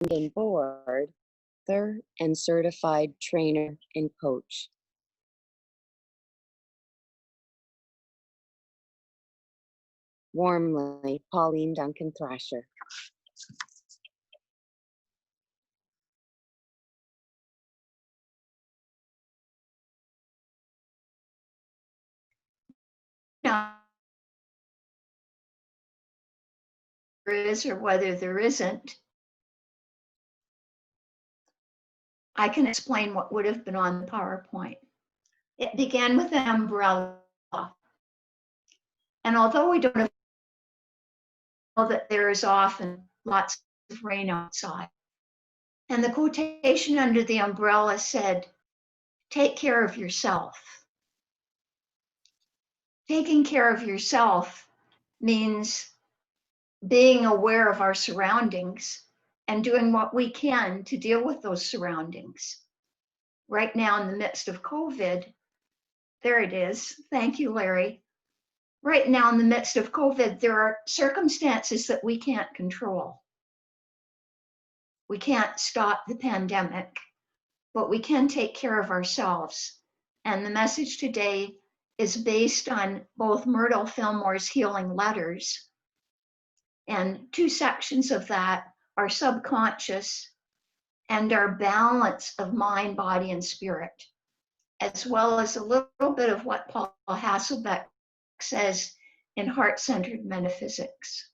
and board, author, and certified trainer and coach. Warmly, Pauline Duncan Thrasher. There is or whether there isn't, I can explain what would have been on the PowerPoint. It began with an umbrella. And although we don't know that there is often lots of rain outside, and the quotation under the umbrella said, "Take care of yourself." Taking care of yourself means being aware of our surroundings and doing what we can to deal with those surroundings. Right now, in the midst of COVID, there it is. Thank you, Larry. Right now, in the midst of COVID, there are circumstances that we can't control. We can't stop the pandemic, but we can take care of ourselves. And the message today is based on both Myrtle Fillmore's Healing Letters, and two sections of that are subconscious and our balance of mind, body, and spirit, as well as a little bit of what Paul Hasselbeck says in Heart-Centered Metaphysics.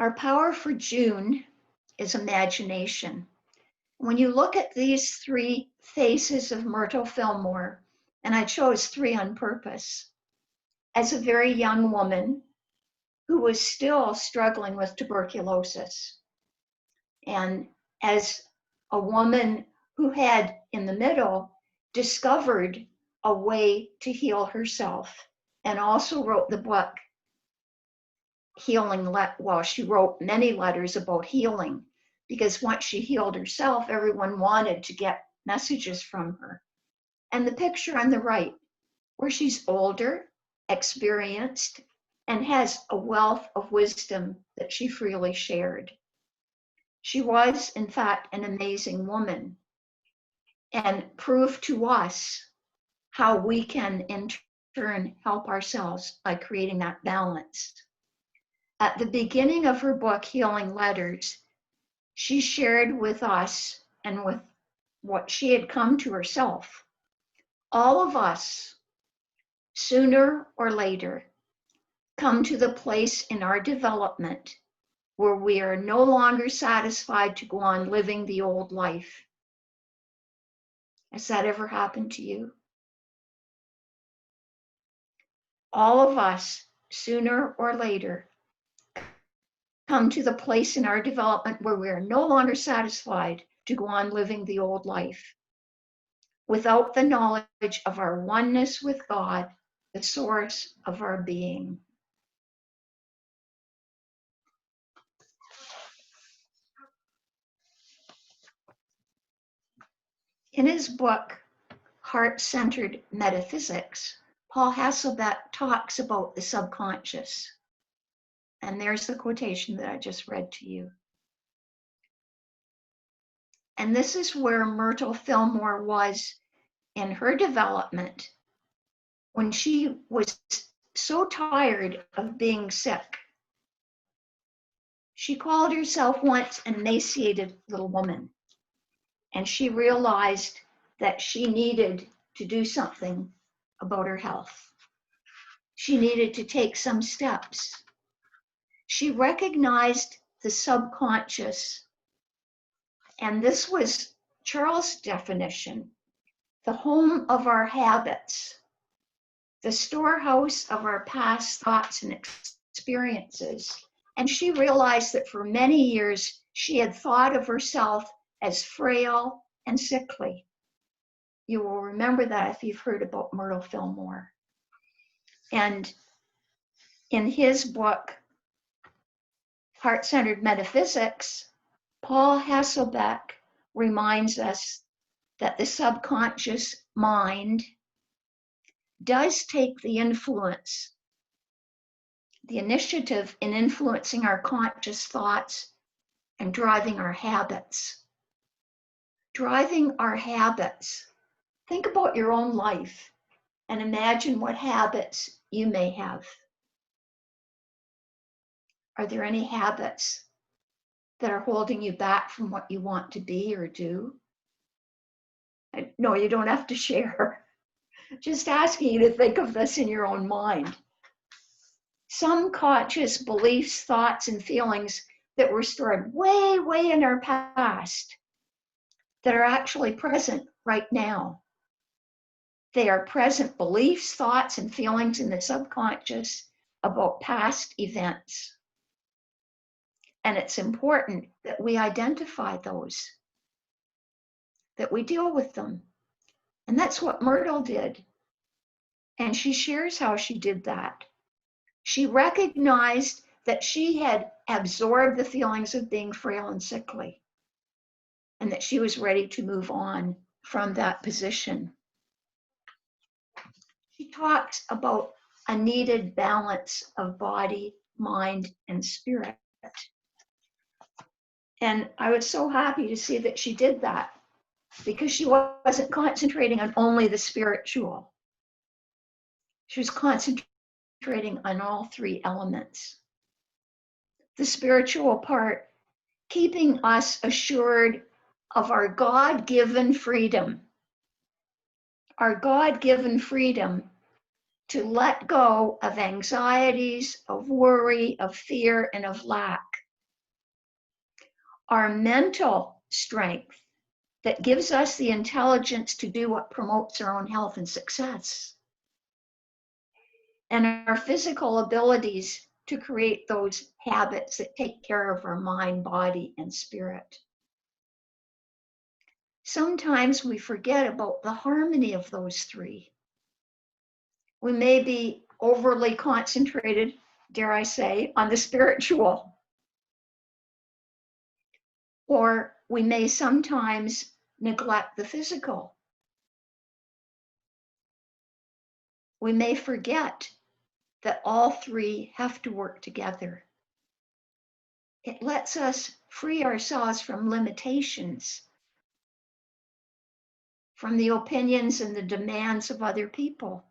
Our power for June is imagination. When you look at these three faces of Myrtle Fillmore, and I chose three on purpose, as a very young woman who was still struggling with tuberculosis, and as a woman who had, in the middle, discovered a way to heal herself, and also wrote the book, Healing, well, she wrote many letters about healing, because once she healed herself, everyone wanted to get messages from her. And the picture on the right, where she's older, experienced, and has a wealth of wisdom that she freely shared. She was, in fact, an amazing woman, and proved to us how we can, in turn, help ourselves by creating that balance. At the beginning of her book, Healing Letters, she shared with us and with what she had come to herself. All of us, sooner or later, come to the place in our development where we are no longer satisfied to go on living the old life. Has that ever happened to you? All of us, sooner or later, come to the place in our development where we are no longer satisfied to go on living the old life without the knowledge of our oneness with God, the source of our being. In his book, Heart-Centered Metaphysics, Paul Hasselbeck talks about the subconscious. And there's the quotation that I just read to you. And this is where Myrtle Fillmore was in her development when she was so tired of being sick. She called herself once an emaciated little woman, and she realized that she needed to do something about her health. She needed to take some steps. She recognized the subconscious, and this was Charles' definition, the home of our habits, the storehouse of our past thoughts and experiences. And she realized that for many years, she had thought of herself as frail and sickly. You will remember that if you've heard about Myrtle Fillmore. And in his book, Heart-Centered Metaphysics, Paul Hasselbeck reminds us that the subconscious mind does take the initiative in influencing our conscious thoughts and driving our habits. Driving our habits. Think about your own life and imagine what habits you may have. Are there any habits that are holding you back from what you want to be or do? No, you don't have to share. Just asking you to think of this in your own mind. Some conscious beliefs, thoughts, and feelings that were stored way, way in our past that are actually present right now. They are present beliefs, thoughts, and feelings in the subconscious about past events. And it's important that we identify those, that we deal with them. And that's what Myrtle did. And she shares how she did that. She recognized that she had absorbed the feelings of being frail and sickly, and that she was ready to move on from that position. She talks about a needed balance of body, mind, and spirit. And I was so happy to see that she did that, because she wasn't concentrating on only the spiritual. She was concentrating on all three elements. The spiritual part, keeping us assured of our God-given freedom. Our God-given freedom to let go of anxieties, of worry, of fear, and of lack. Our mental strength that gives us the intelligence to do what promotes our own health and success. And our physical abilities to create those habits that take care of our mind, body, and spirit. Sometimes we forget about the harmony of those three. We may be overly concentrated, dare I say, on the spiritual. Or we may sometimes neglect the physical. We may forget that all three have to work together. It lets us free ourselves from limitations, from the opinions and the demands of other people,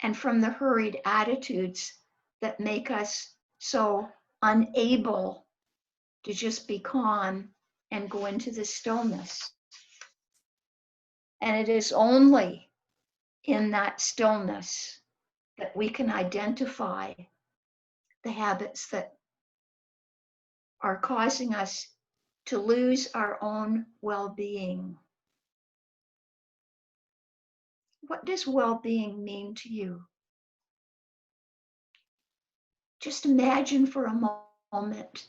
and from the hurried attitudes that make us so unable to just be calm and go into the stillness. And it is only in that stillness that we can identify the habits that are causing us to lose our own well-being. What does well-being mean to you? Just imagine for a moment,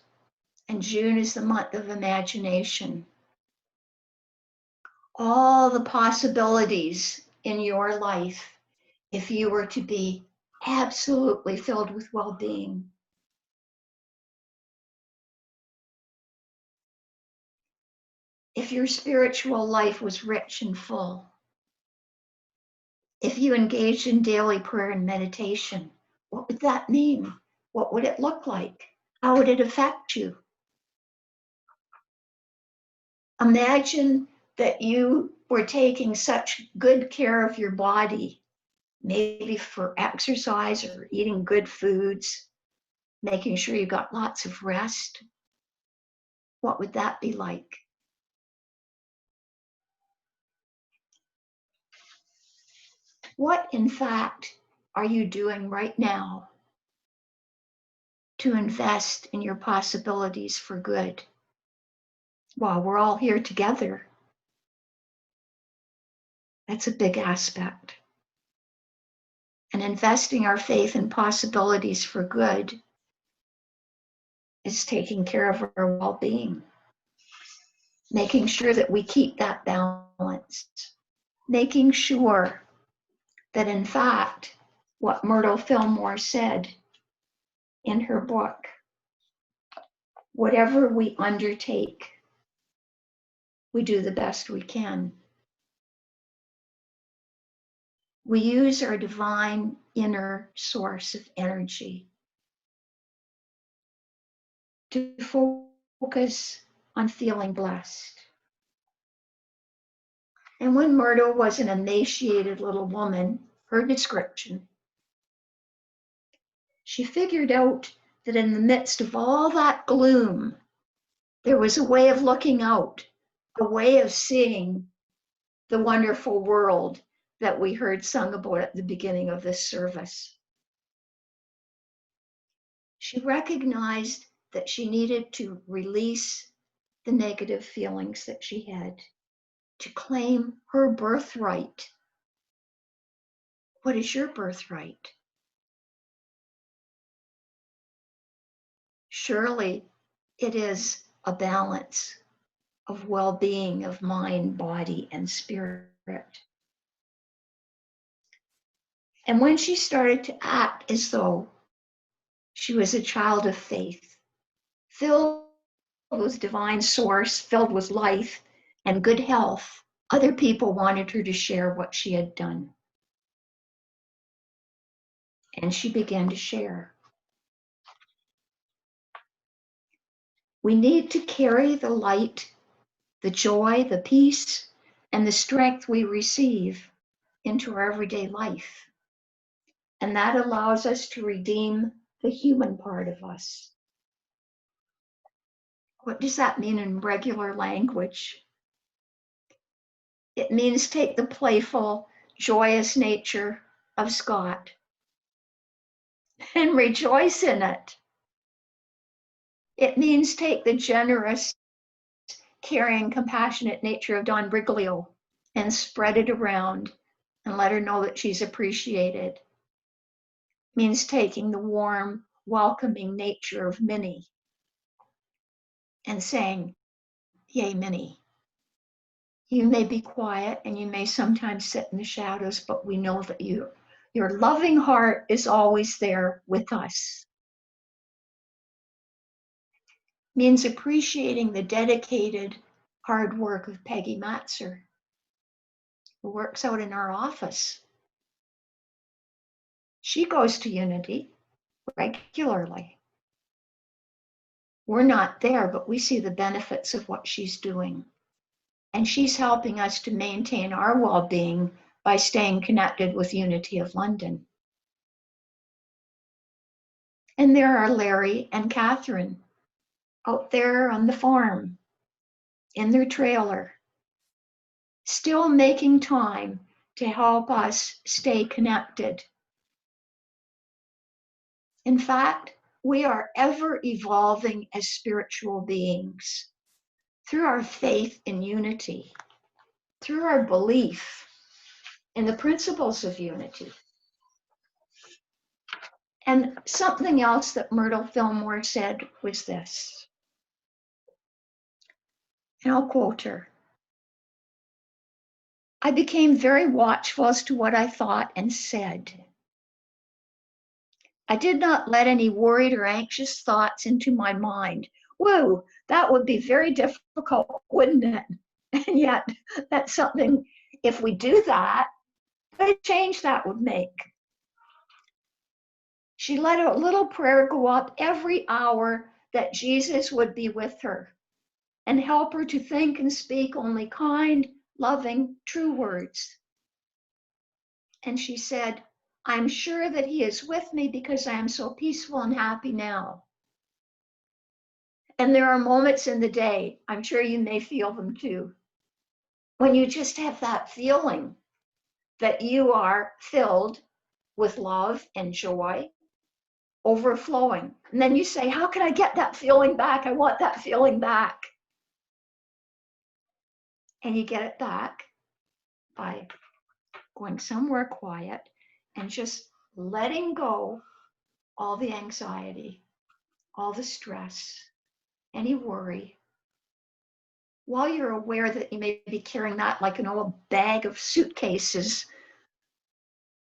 and June is the month of imagination, all the possibilities in your life if you were to be absolutely filled with well-being. If your spiritual life was rich and full, if you engaged in daily prayer and meditation, what would that mean? What would it look like? How would it affect you? Imagine that you were taking such good care of your body, maybe for exercise or eating good foods, making sure you got lots of rest. What would that be like? What, in fact, are you doing right now to invest in your possibilities for good? Well, we're all here together. That's a big aspect. And investing our faith in possibilities for good is taking care of our well-being, making sure that we keep that balanced, making sure that, in fact, what Myrtle Fillmore said in her book, whatever we undertake, we do the best we can. we use our divine inner source of energy to focus on feeling blessed. And when Myrtle was an emaciated little woman, her description, she figured out that in the midst of all that gloom, there was a way of looking out, a way of seeing the wonderful world that we heard sung about at the beginning of this service. She recognized that she needed to release the negative feelings that she had, to claim her birthright. What is your birthright? Surely it is a balance of well-being of mind, body, and spirit. And when she started to act as though she was a child of faith, filled with divine source, filled with life and good health, other people wanted her to share what she had done. And she began to share. We need to carry the light, the joy, the peace, and the strength we receive into our everyday life. And that allows us to redeem the human part of us. What does that mean in regular language? It means take the playful, joyous nature of Scott and rejoice in it. It means take the generous, caring, compassionate nature of Don Briglio and spread it around and let her know that she's appreciated. It means taking the warm, welcoming nature of Minnie and saying, "Yay, Minnie. You may be quiet and you may sometimes sit in the shadows, but we know that your loving heart is always there with us." It means appreciating the dedicated hard work of Peggy Matzer, who works out in our office. She goes to Unity regularly. We're not there, but we see the benefits of what she's doing. And she's helping us to maintain our well-being by staying connected with Unity of London. And there are Larry and Catherine out there on the farm, in their trailer, still making time to help us stay connected. In fact, we are ever evolving as spiritual beings through our faith in unity, through our belief in the principles of unity. And something else that Myrtle Fillmore said was this, and I'll quote her. "I became very watchful as to what I thought and said. I did not let any worried or anxious thoughts into my mind." Whoa, that would be very difficult, wouldn't it? And yet, that's something, if we do that, what a change that would make. She let a little prayer go up every hour that Jesus would be with her and help her to think and speak only kind, loving, true words. And she said, "I'm sure that he is with me because I am so peaceful and happy now." And there are moments in the day, I'm sure you may feel them too, when you just have that feeling that you are filled with love and joy, overflowing. And then you say, "How can I get that feeling back? I want that feeling back." And you get it back by going somewhere quiet and just letting go all the anxiety, all the stress, any worry, while you're aware that you may be carrying that like an old bag of suitcases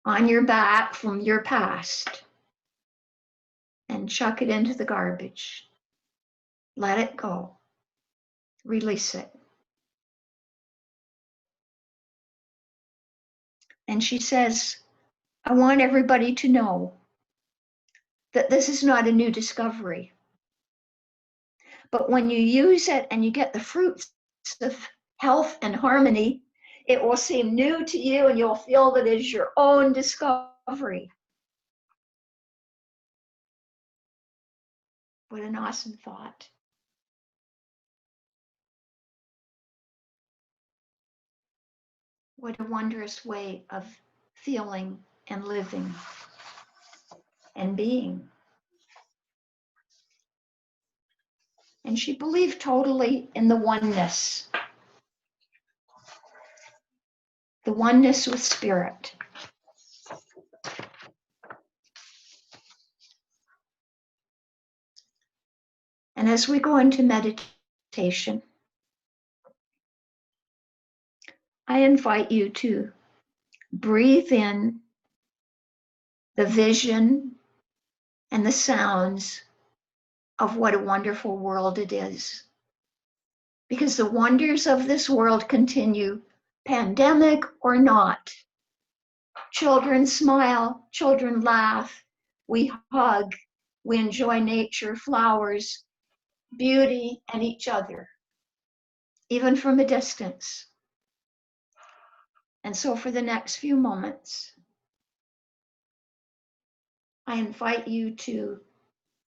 on your back from your past, and chuck it into the garbage. Let it go. Release it. And she says, I want everybody to know that this is not a new discovery. But when you use it and you get the fruits of health and harmony, it will seem new to you and you'll feel that it is your own discovery. What an awesome thought. What a wondrous way of feeling and living and being. And she believed totally in the oneness with spirit. And as we go into meditation, I invite you to breathe in the vision and the sounds of what a wonderful world it is. Because the wonders of this world continue, pandemic or not. Children smile, children laugh, we hug, we enjoy nature, flowers, beauty, and each other, even from a distance. And so for the next few moments, I invite you to,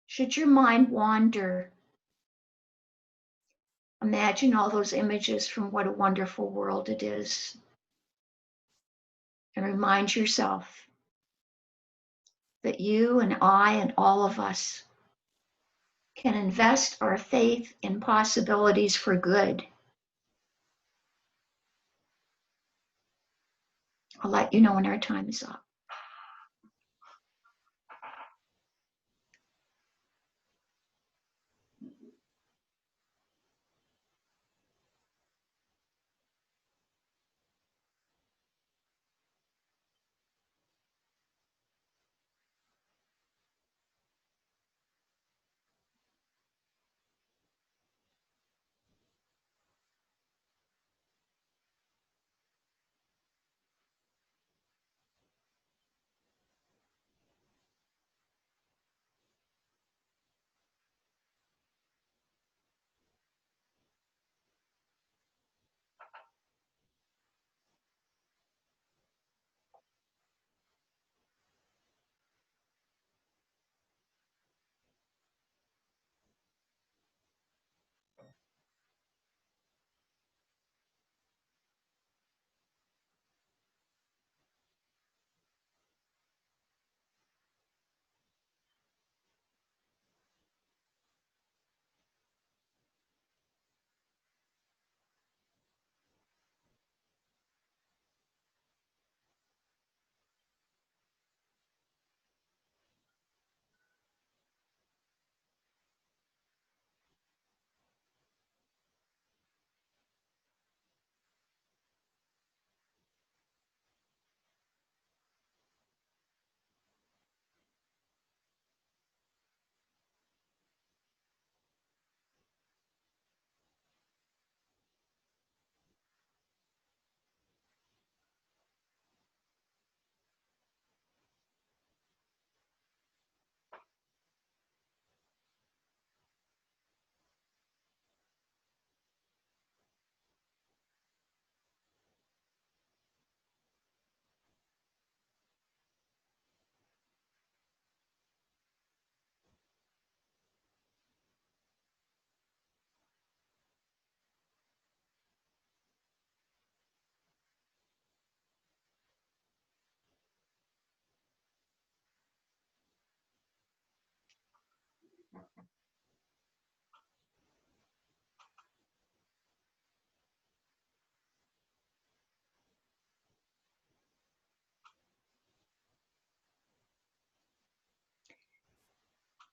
should your mind wander, imagine all those images from what a wonderful world it is. And remind yourself that you and I and all of us can invest our faith in possibilities for good. I'll let you know when our time is up.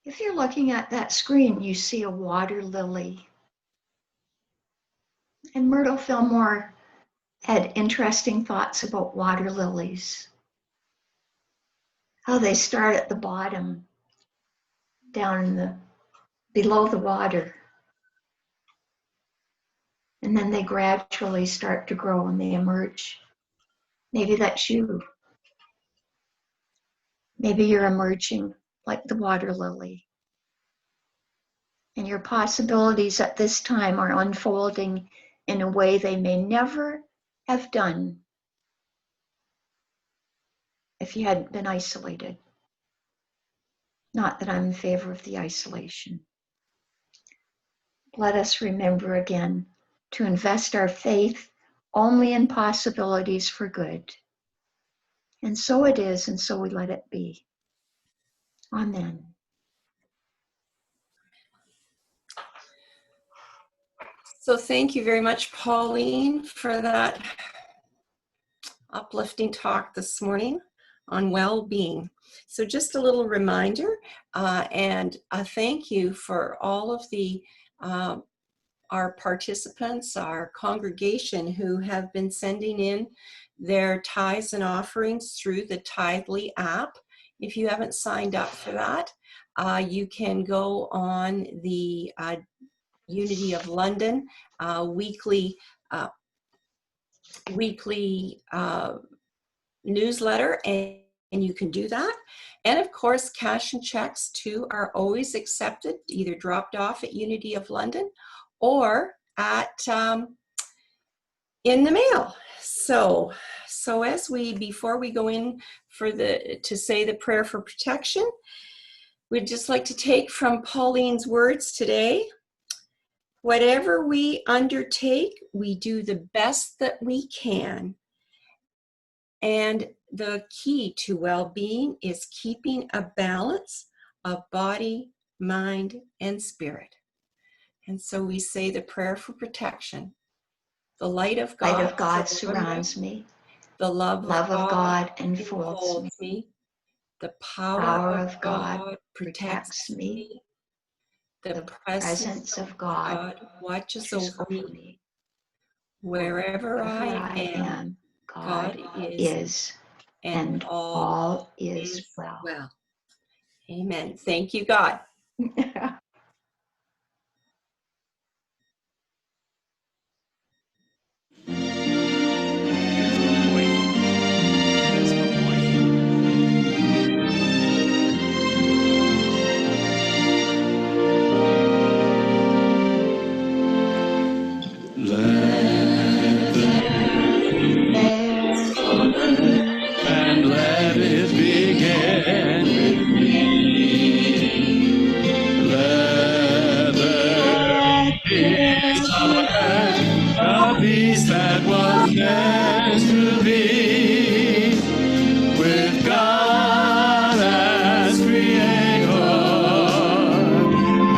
If you're looking at that screen, you see a water lily. And Myrtle Fillmore had interesting thoughts about water lilies. How they start at the bottom, below the water. And then they gradually start to grow and they emerge Maybe that's you. Maybe you're emerging like the water lily. And your possibilities at this time are unfolding in a way they may never have done if you hadn't been isolated. Not that I'm in favor of the isolation. Let us remember again to invest our faith only in possibilities for good. And so it is, and so we let it be. Amen. So thank you very much, Pauline, for that uplifting talk this morning on well-being. So just a little reminder and a thank you for all of the our participants, our congregation who have been sending in their tithes and offerings through the Tithely app. If you haven't signed up for that, you can go on the Unity of London weekly newsletter, and you can do that. And of course, cash and checks too are always accepted, either dropped off at Unity of London or at in the mail. So as before we go in for to say the prayer for protection, we'd just like to take from Pauline's words today. Whatever we undertake, we do the best that we can. And the key to well-being is keeping a balance of body, mind, and spirit. And so we say the prayer for protection. The light of God, surrounds me. The love of God enfolds enfolds me. The power of God protects me. me. The presence of God watches is over me. Wherever I am, God is, and all is well. Amen. Thank you, God. And let it begin with me. Let the peace on earth, a peace that was meant to be, with God as creator,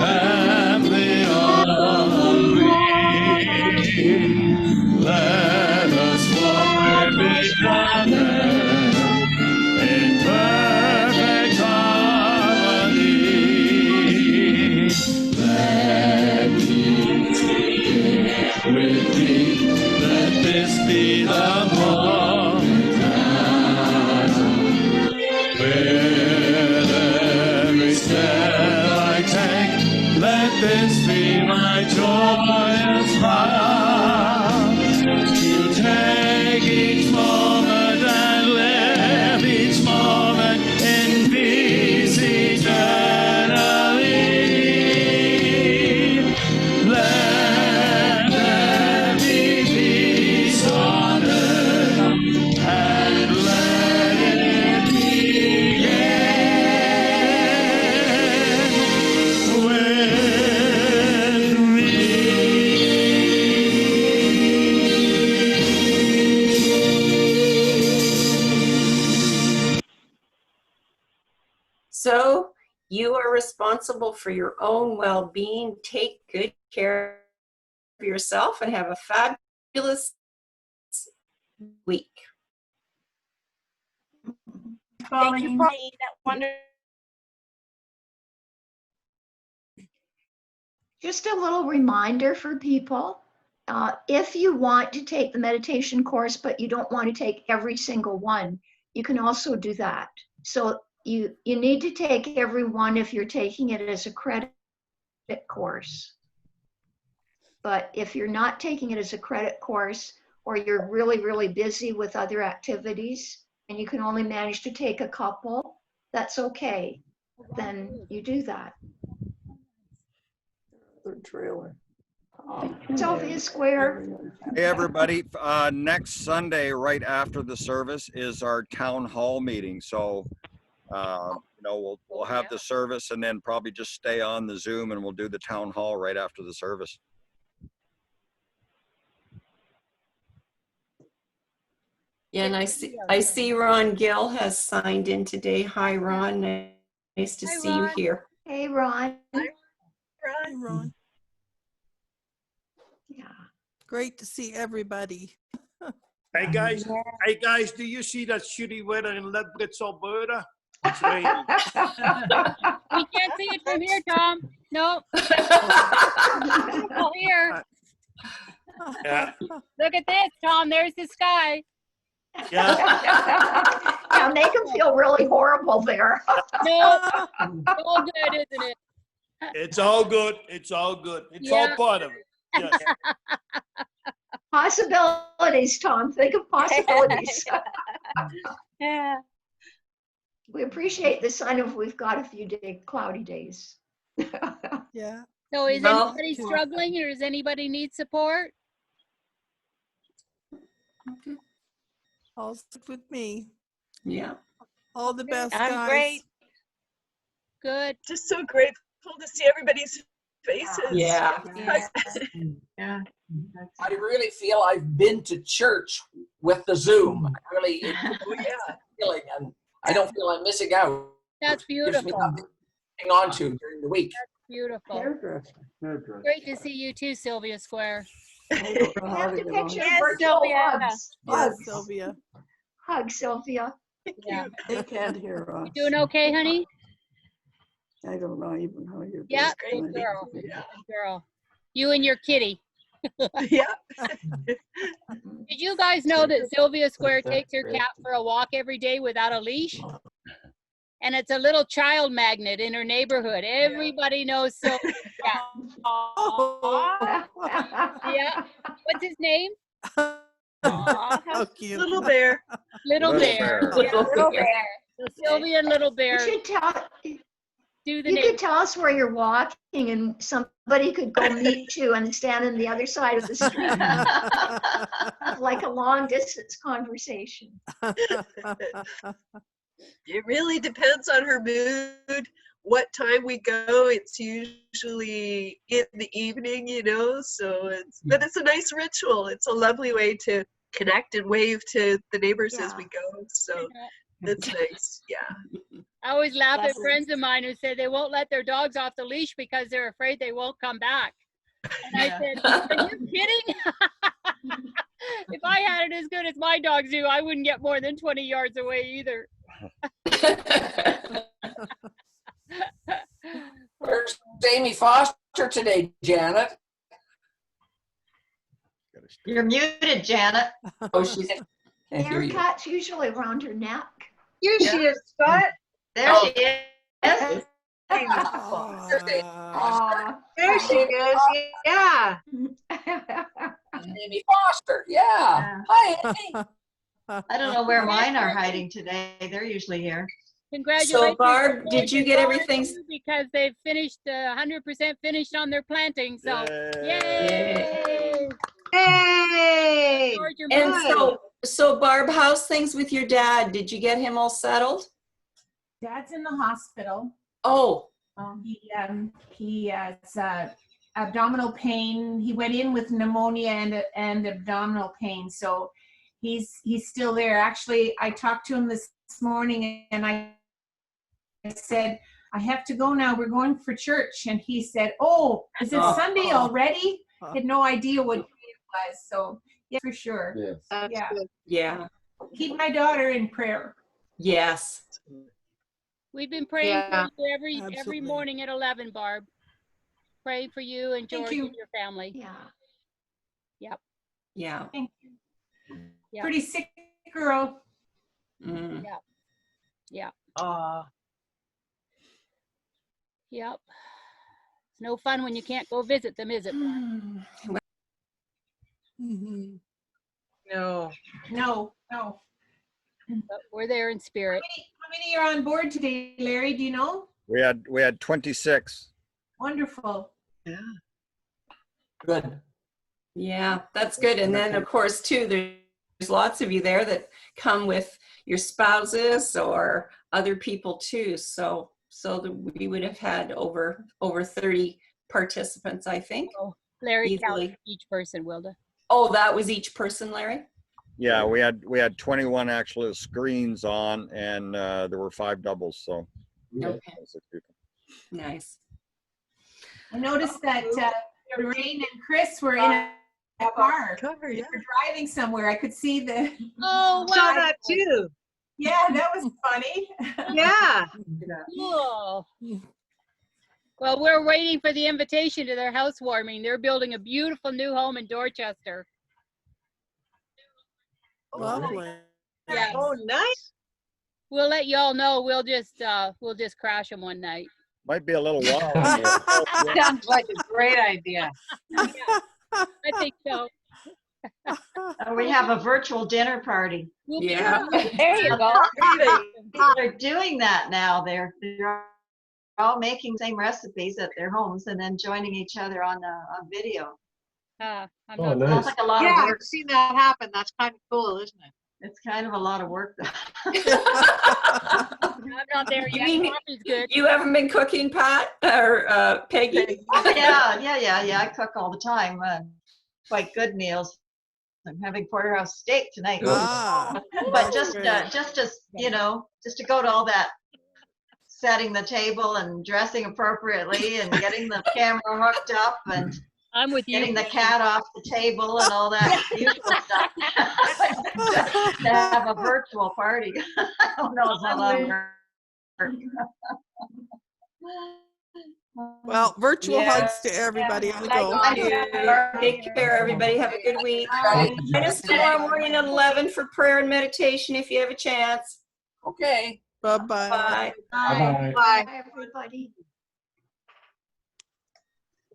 family on me. Let us walk with each other in perfect harmony. Let peace be with me. Let this be the moment with every step I take. Let this be my joyous path to take each moment and live each moment in peace eternally. Let there be peace on earth, and let it begin with me. So you are responsible for your own well-being. Take good care of yourself and have a fabulous week. Thank you, Pauline. That wonderful. Just a little reminder for people, if you want to take the meditation course, but you don't want to take every single one, you can also do that. So you need to take every one if you're taking it as a credit course. But if you're not taking it as a credit course, or you're really, really busy with other activities and you can only manage to take a couple, that's okay. Then you do that. The trailer. Sylvia Square. Hey, everybody, next Sunday, right after the service, is our town hall meeting. So, we'll have the service and then probably just stay on the Zoom and we'll do the town hall right after the service. Yeah, and I see Ron Gill has signed in today. Hi, Ron. Nice to Hi, see you Ron. here. Hey, Ron. Hey, Ron. Yeah. Great to see everybody. Hey guys, do you see that shitty weather in Lethbridge, Alberta? It's raining. We can't see it from here, Tom. No, beautiful here. Yeah, Look at this, Tom. There's the sky. yeah. Yeah, make them feel really horrible there. No, all good, isn't it? It's all good. It's all good. It's all Yeah. part of it. Yes. Possibilities, Tom. Think of possibilities. Yeah. We appreciate the sun if we've got a few cloudy days. Yeah. So is Well- anybody struggling or does anybody need support? All's good with me. Yeah. All the best, I'm guys. great. Good. Just so grateful to see everybody's faces. Yeah. Yeah. I really feel I've been to church with the Zoom. I really Oh, yeah. feeling, and I don't feel I'm missing out. That's Gives me beautiful. something to hang on to during the week. Beautiful. Hairdresser. Great to see you too, Sylvia Square. We have to picture Yes, virtual Sylvia. hugs. Yes, Hugs. Sylvia. Hug, Sylvia. Yeah. They can't hear us. Doing okay, honey? I don't know even how you're Yeah, great. good girl. Good girl. You and your kitty. Yeah. Did you guys know that Sylvia Square takes her cat for a walk every day without a leash? And it's a little child magnet in her neighborhood. Everybody knows Sylvia's cat. Oh, Yeah. What's his name? how cute. Little bear. Little Little Bear. Bear. Yeah, Little Bear. So Sylvia and Little You Bear should tell, do the you name. could tell us where you're walking and somebody could go meet you and stand on the other side of the street. Have like a long distance conversation. It really depends on her mood, what time we go. It's usually in the evening, so but it's a nice ritual. It's a lovely way to connect and wave to the neighbors as we go. So that's nice. Yeah. I always laugh at Lovely. friends of mine who say they won't let their dogs off the leash because they're afraid they won't come back. And I said, are you kidding? If I had it as good as my dogs do, I wouldn't get more than 20 yards away either. Where's Amy Foster today, Janet? You're muted, Janet. Oh, she's can't hear Their you. cat's usually around her neck. Here she is, Scott. There Oh. she is. Aw. There she is. Yeah. Amy Foster, yeah. Hi, Amy. I don't know where mine are hiding today. They're usually here. Congratulations. Barb, to did you George get and everything- Lauren, because they've finished 100% finished on their planting. So, yay! Hey. George, you're And moving. so Barb, how's things with your dad? Did you get him all settled? Dad's in the hospital. Oh, He has abdominal pain. He went in with pneumonia and abdominal pain, so he's still there. Actually, I talked to him this morning and I said, I have to go now. We're going for church. And he said, oh, is it Sunday already? I had no idea what day it was. So yeah, for sure. Yes. Yeah. yeah. Keep my daughter in prayer. Yes. We've been praying Yeah, for you every absolutely. morning at 11, Barb. Praying for you and Thank George you. and your family. Yeah. Yeah. Thank you. Yeah. Pretty sick girl. Mm. Yep. It's no fun when you can't go visit them, is it? Mhm. No. No. But we're there in spirit. How many are on board today, Larry? Do you know? We had 26. Wonderful. Good. Yeah, that's good. And then, of course, too, there's lots of you there that come with your spouses or other people too. So we would have had over 30 participants, I think. Oh, Larry Easily. counted each person, Wilda. Oh, that was each person, Larry? Yeah, we had 21 actual screens on, and there were 5 doubles. So Okay. 26 people. Nice. I noticed that Lorraine and Chris were in a car. Car, They yeah. were driving somewhere. I could see the. Oh, Saw wow. that too. Yeah, that was funny. Yeah. Cool. Well, we're waiting for the invitation to their housewarming. They're building a beautiful new home in Dorchester. Lovely. Yeah. Oh, nice. We'll let y'all know. We'll just crash them one night. Might be a little while. Sounds like a great idea. I think so. We have a virtual dinner party. We'll be Yeah. around. There you go. Great. People are doing that now. They're all making the same recipes at their homes and then joining each other on video. I'm Oh, not- nice. Sounds like a lot of Yeah, work. I've seen that happen. That's kind of cool, isn't it? It's kind of a lot of work. I'm not there You yet. mean- Coffee's good. You haven't been cooking, Pat or Peggy? Yeah. I cook all the time. Quite good meals. I'm having porterhouse steak tonight. Ah, But just great. just to go to all that setting the table and dressing appropriately and getting the camera hooked up and I'm with you. getting the cat off the table and all that usual stuff. To have a virtual party. I don't know how that'll work. Well, virtual Yeah. hugs to everybody on the Thank go. you. Take care, everybody. Have a good week. Join us tomorrow morning at 11 for prayer and meditation if you have a chance. Okay. Bye-bye. Bye. Bye-bye. Bye. Bye, everybody.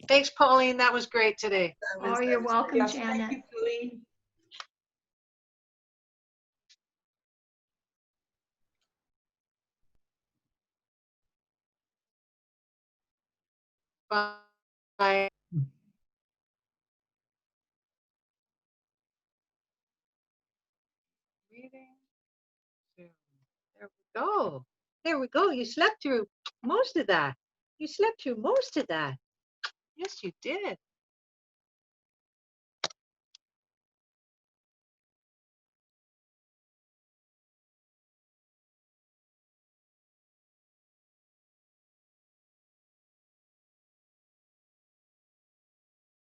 Thanks, Pauline. That was great today. Oh, you're welcome, Yes, Janet. thank you, Colleen. Bye. Reading. Zoom. There we go. There we go. You slept through most of that. You slept through most of that. Yes, you did.